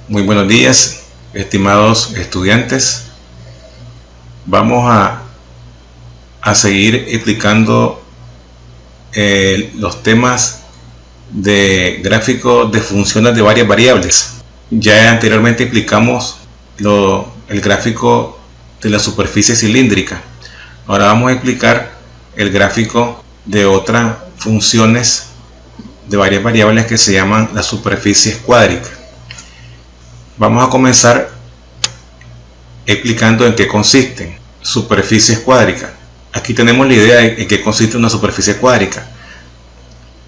Muy buenos días, estimados estudiantes. Vamos a seguir explicando los temas de gráficos de funciones de varias variables. Ya anteriormente explicamos el gráfico de la superficie cilíndrica. Ahora vamos a explicar el gráfico de otras funciones de varias variables que se llaman las superficies cuádricas. Vamos a comenzar explicando en qué consisten superficies cuádricas. Aquí tenemos la idea de en qué consiste una superficie cuádrica.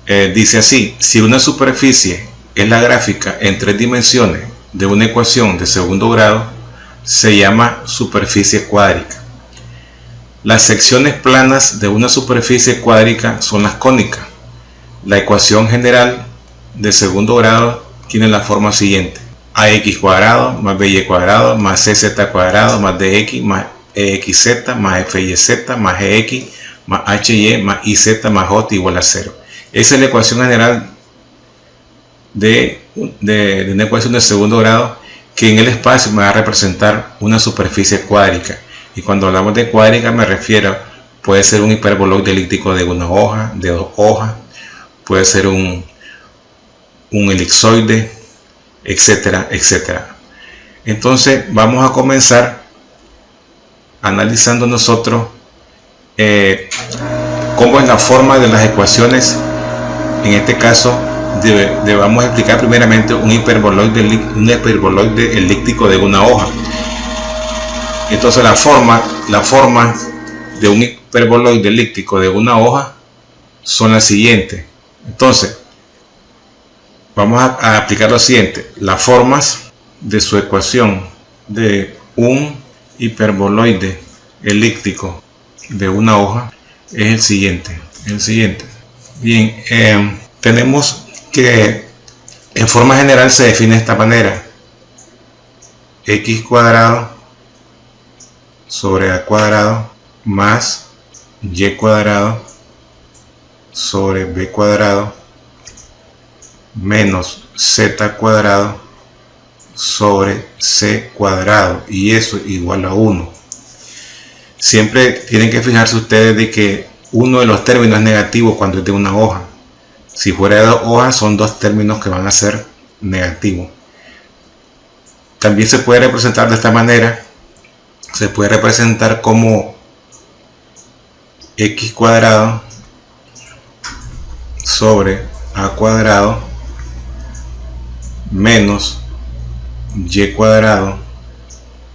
Dice así: si una superficie es la gráfica en 3 dimensiones de una ecuación de segundo grado, se llama superficie cuádrica. Las secciones planas de una superficie cuádrica son las cónicas. La ecuación general de segundo grado tiene la forma siguiente: ax cuadrado más by cuadrado más cz cuadrado más dx más exz más fyz más gx más hy más iz más j igual a 0. Esa es la ecuación general de una ecuación de segundo grado, que en el espacio me va a representar una superficie cuádrica. Y cuando hablamos de cuádrica me refiero, puede ser un hiperboloide elíptico de una hoja, de 2 hojas, puede ser un elipsoide, etcétera, etcétera. Entonces vamos a comenzar analizando nosotros cómo es la forma de las ecuaciones. En este caso vamos a explicar primeramente un hiperboloide elíptico de una hoja. Entonces la forma de un hiperboloide elíptico de una hoja son las siguientes. Entonces vamos a aplicar lo siguiente: las formas de su ecuación de un hiperboloide elíptico de una hoja es el siguiente. Bien, tenemos que en forma general se define de esta manera: x cuadrado sobre a cuadrado más y cuadrado sobre b cuadrado menos z cuadrado sobre c cuadrado, y eso igual a 1. Siempre tienen que fijarse ustedes de que uno de los términos es negativo cuando es de una hoja. Si fuera de 2 hojas, son 2 términos que van a ser negativos. También se puede representar de esta manera: se puede representar como x cuadrado sobre a cuadrado menos y cuadrado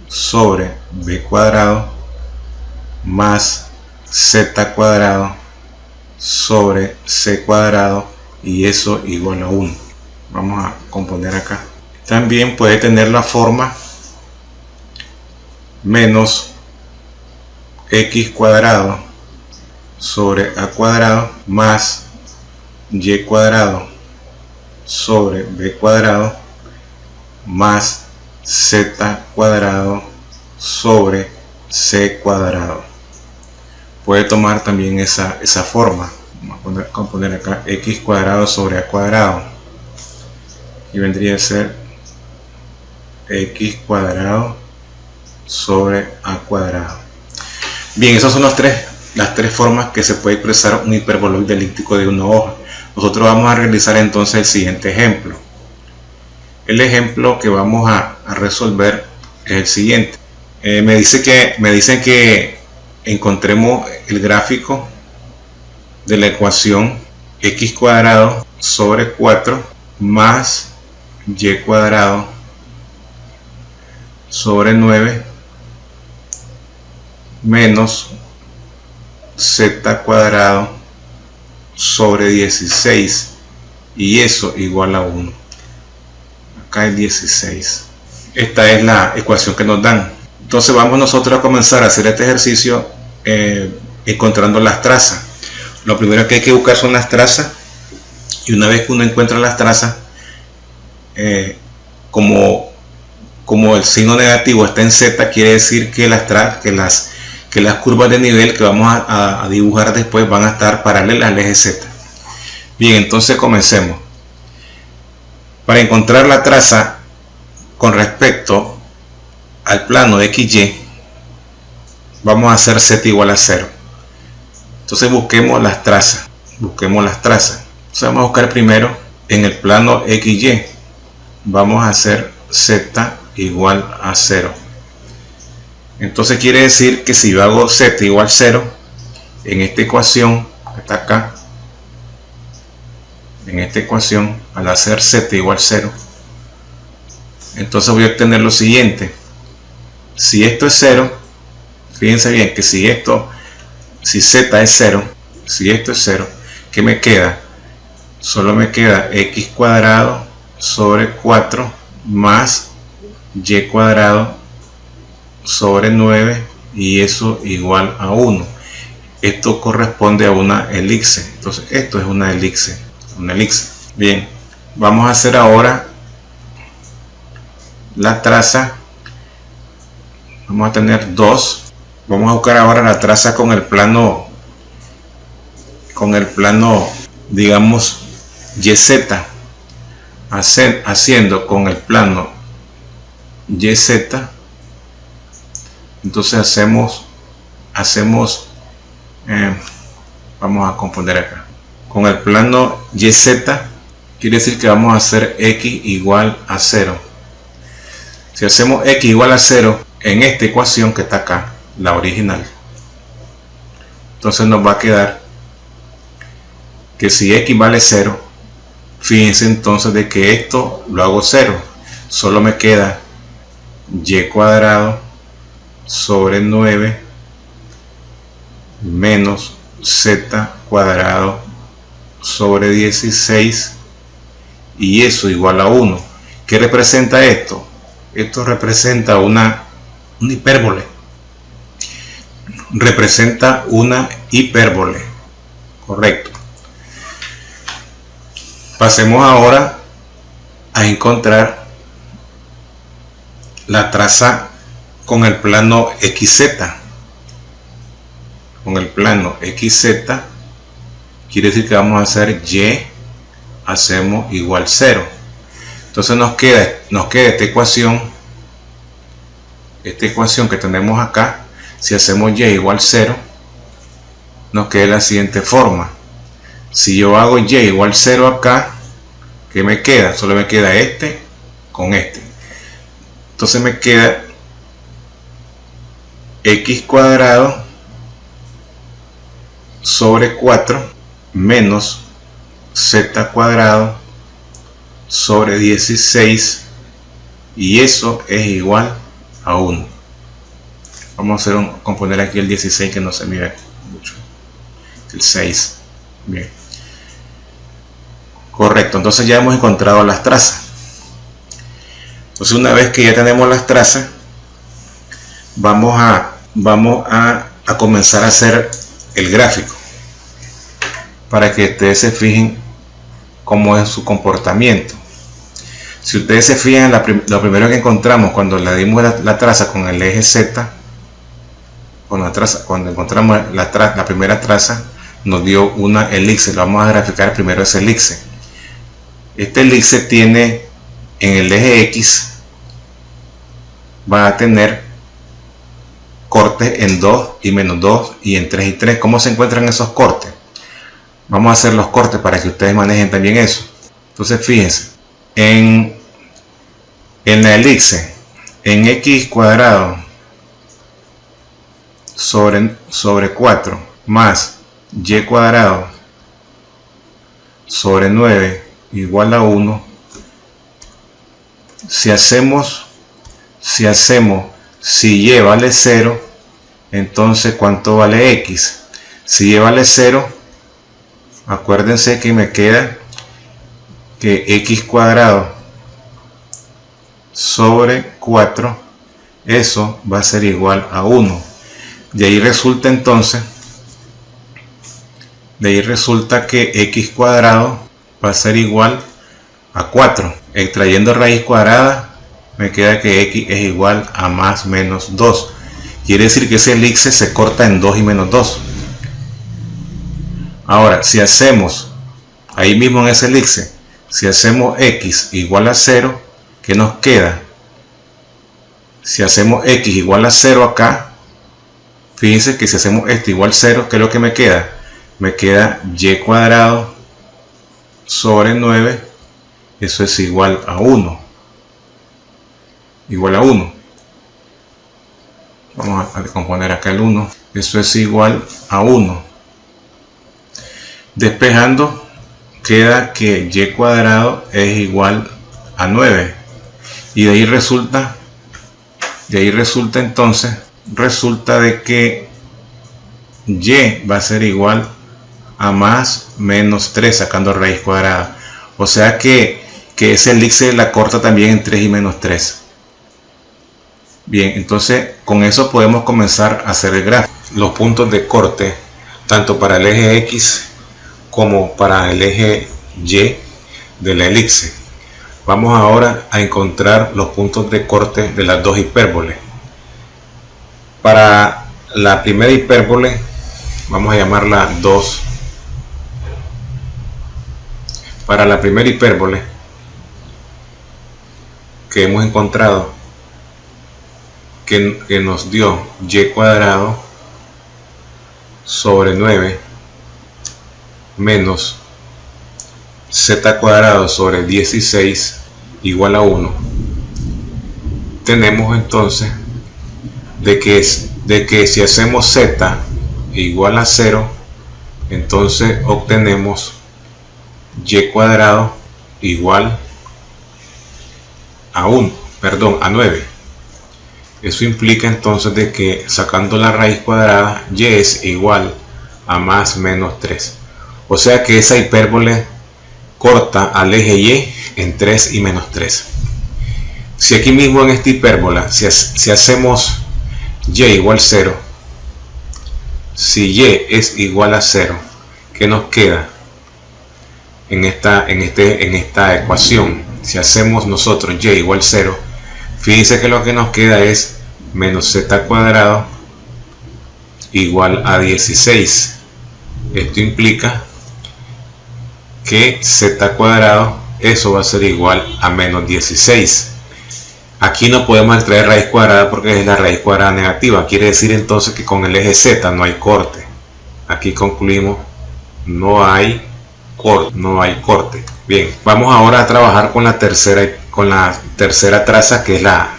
sobre b cuadrado más z cuadrado sobre c cuadrado, y eso igual a 1. Vamos a componer acá. También puede tener la forma menos x cuadrado sobre a cuadrado más y cuadrado sobre b cuadrado más z cuadrado sobre c cuadrado. Puede tomar también esa forma. Vamos a componer acá x cuadrado sobre a cuadrado, y vendría a ser x cuadrado sobre a cuadrado. Bien, esas son las tres formas que se puede expresar un hiperboloide elíptico de una hoja. Nosotros vamos a realizar entonces el siguiente ejemplo. El ejemplo que vamos a resolver es el siguiente. Me dicen que encontremos el gráfico de la ecuación x cuadrado sobre 4 más y cuadrado sobre 9 menos z cuadrado sobre 16, y eso igual a 1. Acá es 16. Esta es la ecuación que nos dan. Entonces vamos nosotros a comenzar a hacer este ejercicio encontrando las trazas. Lo primero que hay que buscar son las trazas, y una vez que uno encuentra las trazas, como el signo negativo está en z, quiere decir que las curvas de nivel que vamos a dibujar después van a estar paralelas al eje z. Bien, entonces comencemos. Para encontrar la traza con respecto al plano de XY, vamos a hacer z igual a 0. Entonces busquemos las trazas. Entonces vamos a buscar primero en el plano XY. Vamos a hacer z igual a 0. Entonces quiere decir que si yo hago z igual a 0, en esta ecuación que está acá, en esta ecuación, al hacer z igual a 0, entonces voy a obtener lo siguiente. Si esto es 0, fíjense bien que si z es 0, si esto es 0, ¿qué me queda? Solo me queda x cuadrado sobre 4 más y cuadrado sobre 9, y eso igual a 1. Esto corresponde a una elipse. Entonces esto es una elipse. Bien, vamos a hacer ahora la traza. Vamos a tener 2. Vamos a buscar ahora la traza con el plano, digamos, YZ, haciendo con el plano YZ. Entonces vamos a componer acá con el plano YZ. Quiere decir que vamos a hacer x igual a 0. Si hacemos x igual a 0 en esta ecuación que está acá, la original, entonces nos va a quedar que si x vale 0, fíjense entonces de que esto lo hago 0, solo me queda y cuadrado sobre 9 menos z cuadrado sobre 16, y eso igual a 1. ¿Qué representa esto? Esto representa una hipérbole. Representa una hipérbole. Correcto. Pasemos ahora a encontrar la traza con el plano XZ. Con el plano XZ quiere decir que vamos a hacer y, hacemos igual 0. Entonces nos queda esta ecuación que tenemos acá. Si hacemos y igual 0, nos queda de la siguiente forma. Si yo hago y igual 0 acá, ¿qué me queda? Solo me queda este con este. Entonces me queda x cuadrado sobre 4 menos z cuadrado sobre 16, y eso es igual a 1. Vamos a componer aquí el 16, que no se mira mucho, el 6. Bien, correcto. Entonces ya hemos encontrado las trazas. Entonces una vez que ya tenemos las trazas, vamos a comenzar a hacer el gráfico para que ustedes se fijen cómo es su comportamiento. Si ustedes se fijan, lo primero que encontramos cuando le dimos la traza con el eje Z, cuando encontramos la primera traza, nos dio una elipse. Lo vamos a graficar primero esa elipse. Esta elipse tiene en el eje X, va a tener cortes en 2 y menos 2 y en 3 y 3. ¿Cómo se encuentran esos cortes? Vamos a hacer los cortes para que ustedes manejen también eso. Entonces fíjense, en la elipse, en x cuadrado sobre 4 más y cuadrado sobre 9 igual a 1, si y vale 0, entonces ¿cuánto vale x? Si y vale 0, acuérdense que me queda que x cuadrado sobre 4, eso va a ser igual a 1. De ahí resulta entonces, que x cuadrado va a ser igual a 4. Extrayendo raíz cuadrada, me queda que x es igual a más menos 2. Quiere decir que ese elipse se corta en 2 y menos 2. Ahora, si hacemos, ahí mismo en ese elipse, si hacemos x igual a 0, ¿qué nos queda? Si hacemos x igual a 0 acá, fíjense que si hacemos esto igual a 0, ¿qué es lo que me queda? Me queda y cuadrado sobre 9, eso es igual a 1. Igual a 1. Vamos a descomponer acá el 1. Eso es igual a 1. Despejando, queda que y cuadrado es igual a 9. Y de ahí resulta entonces, resulta de que y va a ser igual a más menos 3 sacando raíz cuadrada. O sea que ese elixir la corta también en 3 y menos 3. Bien, entonces con eso podemos comenzar a hacer el gráfico. Los puntos de corte, tanto para el eje X como para el eje Y de la elipse. Vamos ahora a encontrar los puntos de corte de las dos hipérboles. Para la primera hipérbole, vamos a llamarla 2. Para la primera hipérbole que hemos encontrado, que nos dio y cuadrado sobre 9 menos z cuadrado sobre 16 igual a 1, tenemos entonces de que si hacemos z igual a 0, entonces obtenemos y cuadrado igual a 9. Eso implica entonces de que sacando la raíz cuadrada y es igual a más menos 3. O sea que esa hipérbole corta al eje y en 3 y menos 3. Si aquí mismo en esta hipérbola, si hacemos y igual 0, si y es igual a 0, ¿qué nos queda en esta ecuación? Si hacemos nosotros y igual 0, fíjense que lo que nos queda es menos z cuadrado igual a 16. Esto implica que z cuadrado, eso va a ser igual a menos 16. Aquí no podemos extraer raíz cuadrada porque es la raíz cuadrada negativa. Quiere decir entonces que con el eje z no hay corte. Aquí concluimos, no hay corte. Bien, vamos ahora a trabajar con la tercera traza, que es la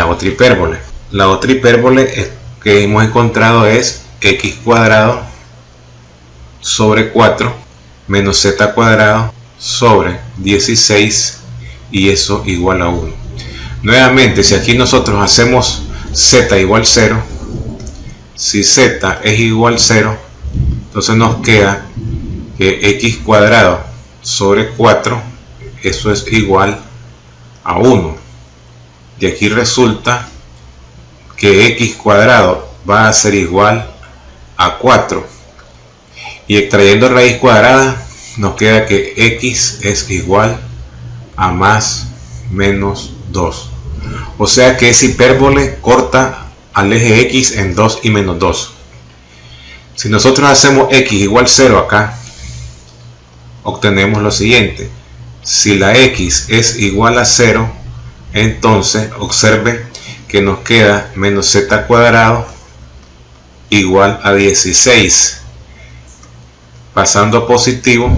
otra hipérbole. La otra hipérbole que hemos encontrado es x cuadrado sobre 4 menos z cuadrado sobre 16 y eso igual a 1. Nuevamente, si aquí nosotros hacemos z igual 0, si z es igual 0, entonces nos queda que x cuadrado sobre 4, eso es igual a 1. Y aquí resulta que x cuadrado va a ser igual a 4. Y extrayendo raíz cuadrada, nos queda que x es igual a más menos 2. O sea que esa hipérbole corta al eje x en 2 y menos 2. Si nosotros hacemos x igual 0 acá, obtenemos lo siguiente. Si la x es igual a 0, entonces observe que nos queda menos z cuadrado igual a 16. Pasando a positivo,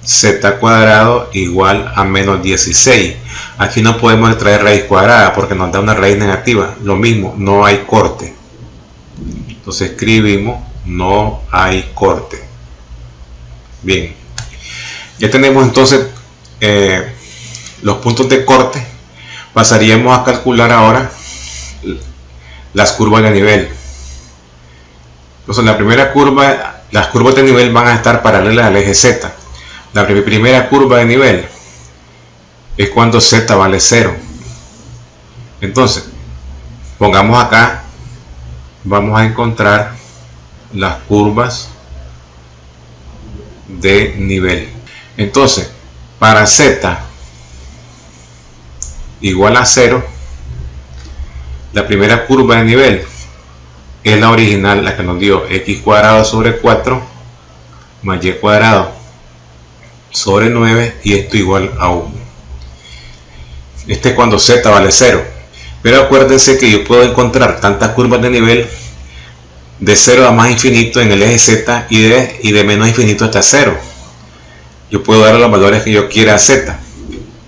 z cuadrado igual a menos 16. Aquí no podemos extraer raíz cuadrada porque nos da una raíz negativa. Lo mismo, no hay corte. Entonces escribimos no hay corte. Bien, ya tenemos entonces los puntos de corte. Pasaríamos a calcular ahora las curvas de nivel. Entonces la primera curva, las curvas de nivel van a estar paralelas al eje Z. La primera curva de nivel es cuando Z vale 0. Entonces, pongamos acá, vamos a encontrar las curvas de nivel. Entonces, para Z igual a 0, la primera curva de nivel es la original, la que nos dio x cuadrado sobre 4 más y cuadrado sobre 9 y esto igual a 1. Este es cuando z vale 0. Pero acuérdense que yo puedo encontrar tantas curvas de nivel de 0 a más infinito en el eje Z y de menos infinito hasta 0. Yo puedo dar los valores que yo quiera a Z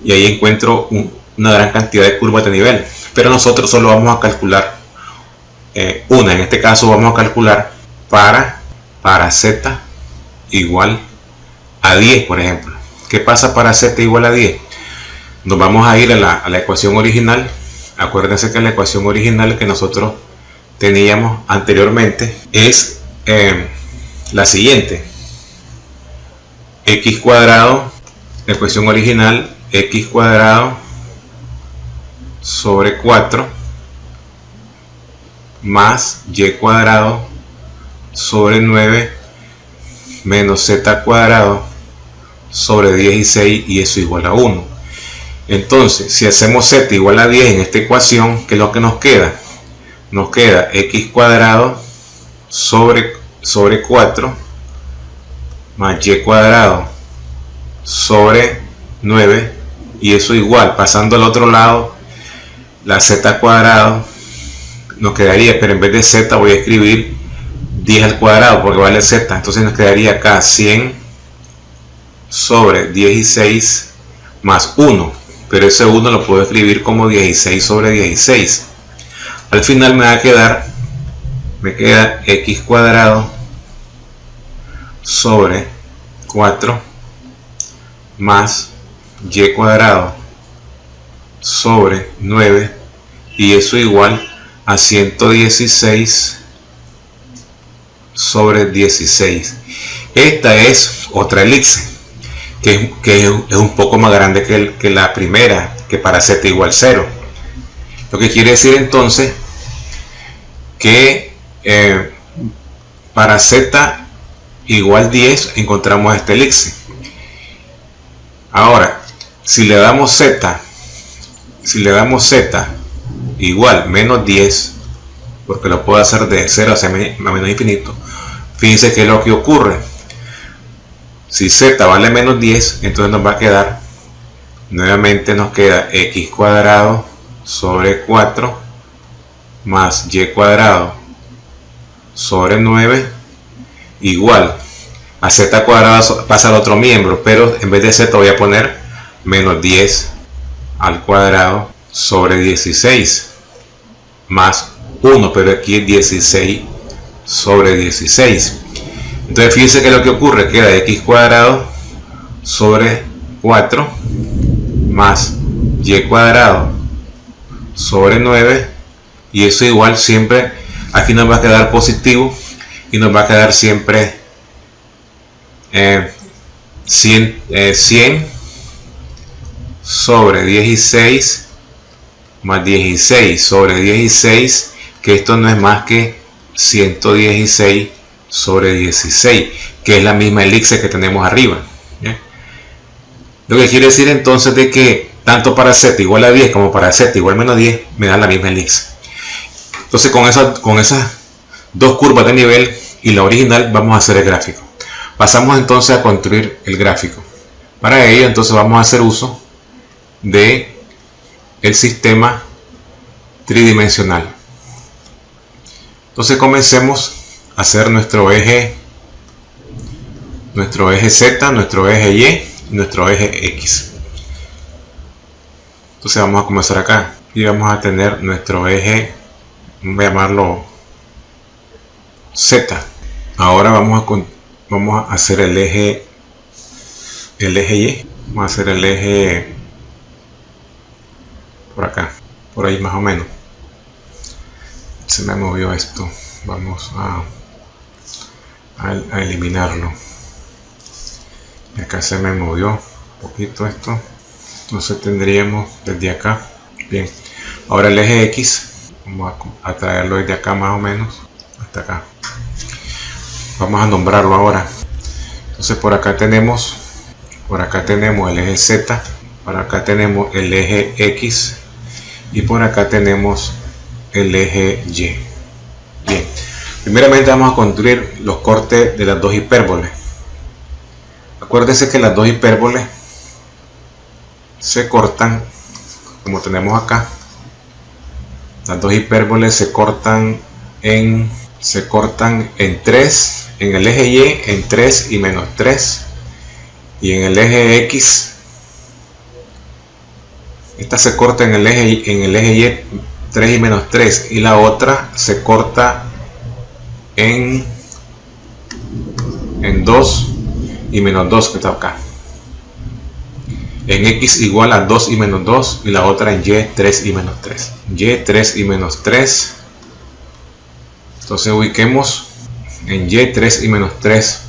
y ahí encuentro una gran cantidad de curvas de nivel. Pero nosotros solo vamos a calcular una. En este caso vamos a calcular para Z igual a 10, por ejemplo. ¿Qué pasa para Z igual a 10? Nos vamos a ir a la ecuación original. Acuérdense que la ecuación original que nosotros teníamos anteriormente es la siguiente: x cuadrado, la ecuación original, x cuadrado sobre 4 más y cuadrado sobre 9 menos z cuadrado sobre 16, y eso igual a 1. Entonces, si hacemos z igual a 10 en esta ecuación, ¿qué es lo que nos queda? Nos queda x cuadrado sobre 4 más y cuadrado sobre 9, y eso igual, pasando al otro lado, la z cuadrado nos quedaría, pero en vez de z voy a escribir 10 al cuadrado porque vale z, entonces nos quedaría acá 100 sobre 16 más 1, pero ese 1 lo puedo escribir como 16 sobre 16. Al final me queda x cuadrado sobre 4 más y cuadrado sobre 9, y eso igual a 116 sobre 16. Esta es otra elipse que es un poco más grande que la primera, que para z igual 0. Lo que quiere decir entonces que para z igual 10 encontramos esta elipse. Ahora, si le damos z igual menos 10, porque lo puedo hacer de 0 a menos infinito, fíjense que es lo que ocurre. Si z vale menos 10, entonces nos va a quedar, nuevamente nos queda x cuadrado sobre 4 más y cuadrado sobre 9 igual a z cuadrado, pasa al otro miembro, pero en vez de z voy a poner menos 10 al cuadrado sobre 16 más 1, pero aquí es 16 sobre 16. Entonces fíjense que lo que ocurre, queda x cuadrado sobre 4 más y cuadrado sobre 9, y eso igual siempre, aquí nos va a quedar positivo y nos va a quedar siempre 100 sobre 16 más 16 sobre 16, que esto no es más que 116 sobre 16, que es la misma elipse que tenemos arriba. ¿Bien? Lo que quiere decir entonces de que tanto para z igual a 10 como para z igual a menos 10 me da la misma elipse. Entonces con esas dos curvas de nivel y la original vamos a hacer el gráfico. Pasamos entonces a construir el gráfico. Para ello entonces vamos a hacer uso de el sistema tridimensional. Entonces comencemos a hacer nuestro eje Z, nuestro eje Y y nuestro eje X. Entonces vamos a comenzar acá y vamos a tener nuestro eje, voy a llamarlo Z. Ahora vamos a hacer el eje Y. Vamos a hacer el eje por acá, por ahí más o menos. Se me movió esto, vamos a eliminarlo. Y acá se me movió un poquito esto, entonces tendríamos desde acá. Bien, ahora el eje X vamos a traerlo desde acá más o menos hasta acá. Vamos a nombrarlo ahora. Entonces por acá tenemos el eje Z, por acá tenemos el eje X y por acá tenemos el eje Y. Bien, primeramente vamos a construir los cortes de las dos hipérboles. Acuérdense que las dos hipérboles se cortan como tenemos acá Las dos hipérboles se cortan en 3, en el eje Y en 3 y menos 3, y en el eje X, esta se corta en el eje Y 3 y menos 3, y la otra se corta en 2 y menos 2, que está acá. En X igual a 2 y menos 2, y la otra en Y 3 y menos 3. Y 3 y menos 3. Entonces ubiquemos en Y 3 y menos 3.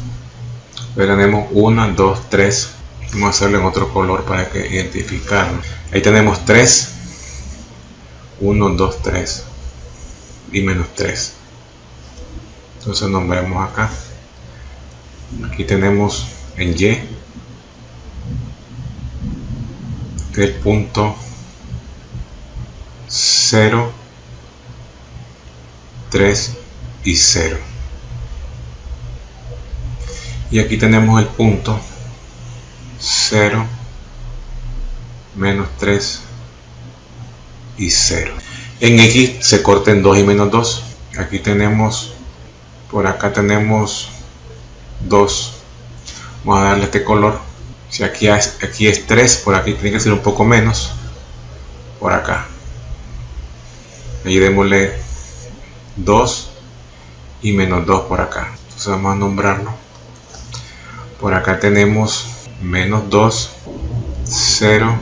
Tenemos 1, 2, 3. Vamos a hacerlo en otro color para que identificarlo. Ahí tenemos 3. 1, 2, 3. Y menos 3. Entonces nombremos acá. Aquí tenemos en Y el punto 0, 3 y 0. Y aquí tenemos el punto 0, menos 3 y 0. En X se corta en 2 y menos 2. Aquí tenemos, por acá tenemos 2. Vamos a darle este color. Si aquí es 3, por aquí tiene que ser un poco menos. Por acá. Ahí démosle 2 y menos 2 por acá. Entonces vamos a nombrarlo. Por acá tenemos menos 2, 0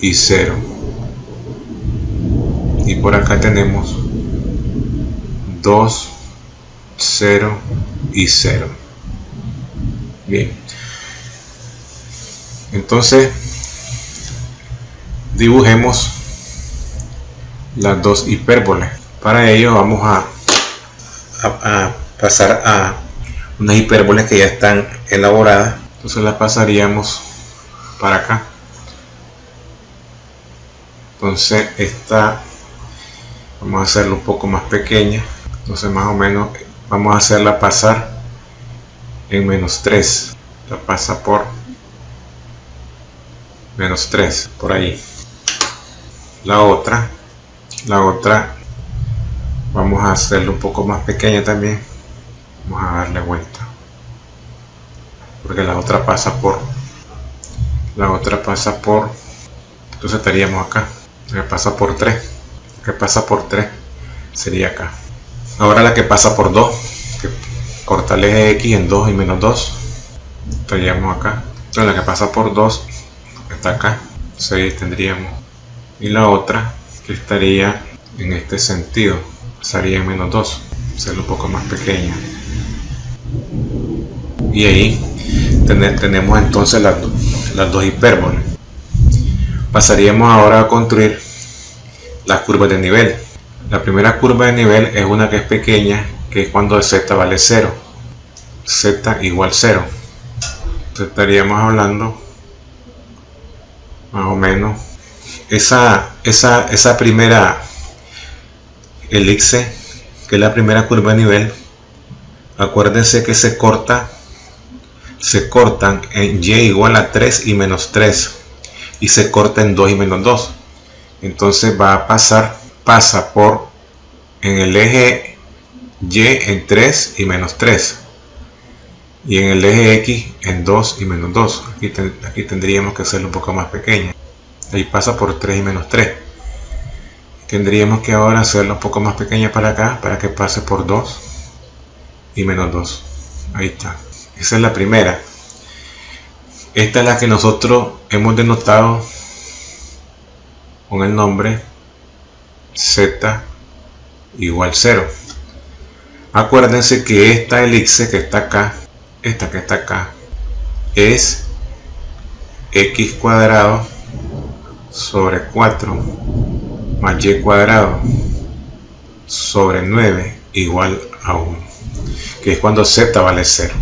y 0. Y por acá tenemos 2, 0 y 0. Bien. Entonces dibujemos las dos hipérboles. Para ello vamos a pasar a unas hipérboles que ya están elaboradas. Entonces las pasaríamos para acá. Entonces esta vamos a hacerla un poco más pequeña. Entonces más o menos vamos a hacerla pasar en menos 3. La pasa por menos 3 por ahí. La otra vamos a hacerla un poco más pequeña también. Vamos a darle vuelta, porque la otra pasa por entonces estaríamos acá. La que pasa por 3, la que pasa por 3 sería acá. Ahora la que pasa por 2, que corta el eje X en 2 y menos 2, estaríamos acá. Entonces la que pasa por 2 está acá. 6 tendríamos, y la otra que estaría en este sentido sería en menos 2, hacerlo un poco más pequeña. Y ahí tenemos entonces las dos hipérboles. Pasaríamos ahora a construir las curvas de nivel. La primera curva de nivel es una que es pequeña, que es cuando z vale 0, z igual 0. Entonces estaríamos hablando más o menos esa primera elipse, que es la primera curva de nivel. Acuérdense que se cortan en y igual a 3 y menos 3, y se corta en 2 y menos 2. Entonces pasa por en el eje y en 3 y menos 3, y en el eje X en 2 y menos 2. Aquí tendríamos que hacerlo un poco más pequeña. Ahí pasa por 3 y menos 3. Tendríamos que ahora hacerlo un poco más pequeña para acá, para que pase por 2 y menos 2. Ahí está. Esa es la primera. Esta es la que nosotros hemos denotado con el nombre z igual 0. Acuérdense que esta elipse que está acá, esta que está acá, es x cuadrado sobre 4 más y cuadrado sobre 9 igual a 1, que es cuando z vale 0.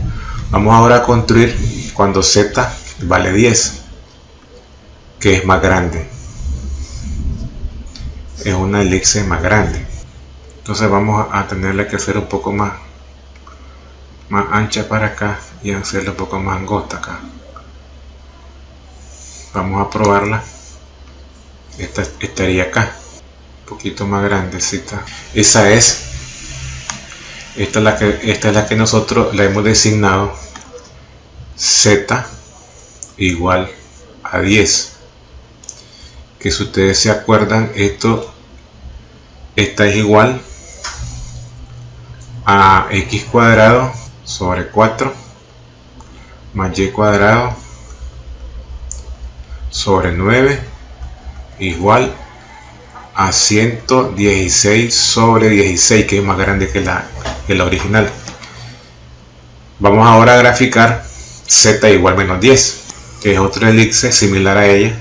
Vamos ahora a construir cuando z vale 10, que es más grande, es una elipse más grande. Entonces vamos a tenerle que hacer un poco más ancha para acá y hacerle un poco más angosta acá. Vamos a probarla. Esta estaría acá, poquito más grandecita. Esta es la que nosotros la hemos designado Z igual a 10, que si ustedes se acuerdan, esta es igual a x cuadrado sobre 4 más y cuadrado sobre 9 igual a 116 sobre 16, que es más grande que la original. Vamos ahora a graficar z igual menos 10, que es otra elipse similar a ella.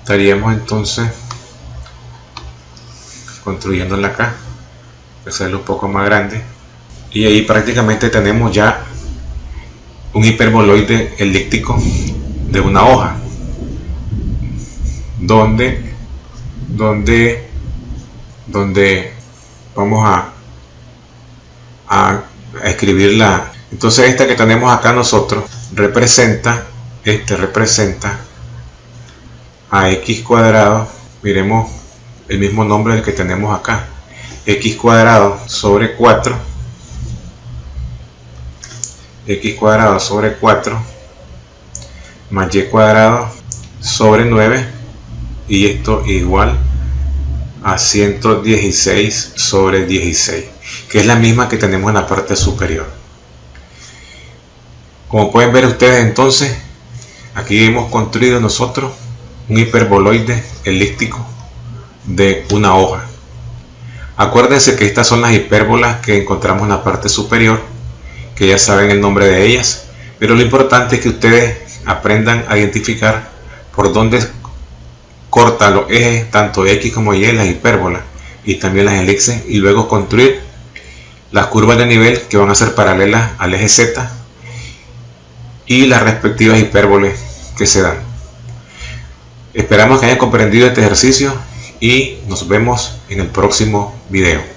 Estaríamos entonces construyéndola acá, hacerlo un poco más grande, y ahí prácticamente tenemos ya un hiperboloide elíptico de una hoja, donde vamos a escribirla. Entonces esta que tenemos acá nosotros representa a x cuadrado, miremos el mismo nombre del que tenemos acá, x cuadrado sobre 4, x cuadrado sobre 4 más y cuadrado sobre 9, y esto igual a 116 sobre 16, que es la misma que tenemos en la parte superior. Como pueden ver ustedes, entonces aquí hemos construido nosotros un hiperboloide elíptico de una hoja. Acuérdense que estas son las hipérbolas que encontramos en la parte superior, que ya saben el nombre de ellas, pero lo importante es que ustedes aprendan a identificar por dónde corta los ejes, tanto x como y, las hipérbolas y también las elipses, y luego construir las curvas de nivel que van a ser paralelas al eje z y las respectivas hipérboles que se dan. Esperamos que hayan comprendido este ejercicio y nos vemos en el próximo video.